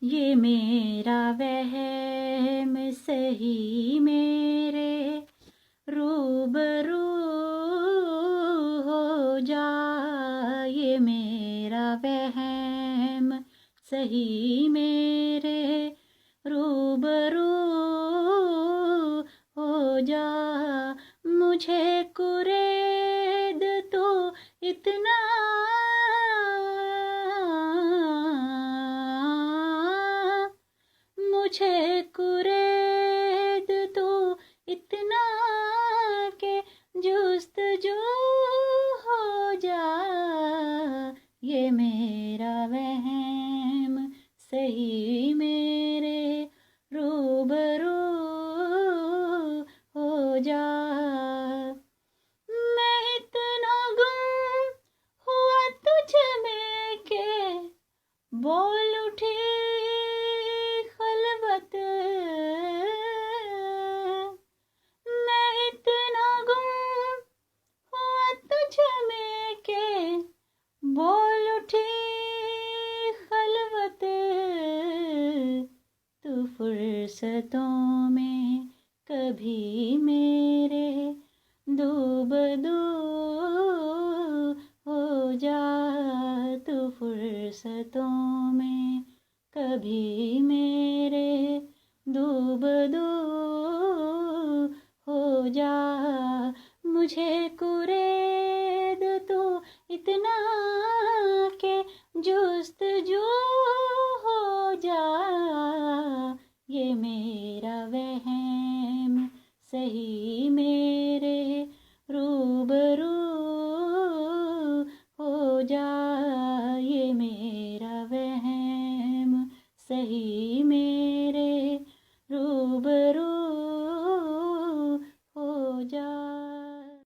ये मेरा वहम सही मेरे रूबरू हो जा। ये मेरा वहम सही मेरे रूबरू हो जा। मुझे कुरेद तो इतना मुझे कुरेद तो इतना के जुस्तजू हो जा। ये मेरा वहम सही मेरे रूबरू हो जा। मैं इतना गुम हुआ तुझ में के बोल उठी खलवत। मैं इतना गुम हुआ तुझ में के बोल उठी खलवत। तू फुर्सतों में कभी मेरे दूबदू हो जा। तू फुर्सतों में कभी मेरे दूबदू हो जा। मुझे कुरेद तो इतना के जुस्तजू हो जा। ये मेरा वहम सही मेरे रूबरू हो जा। ये मेरा वहम सही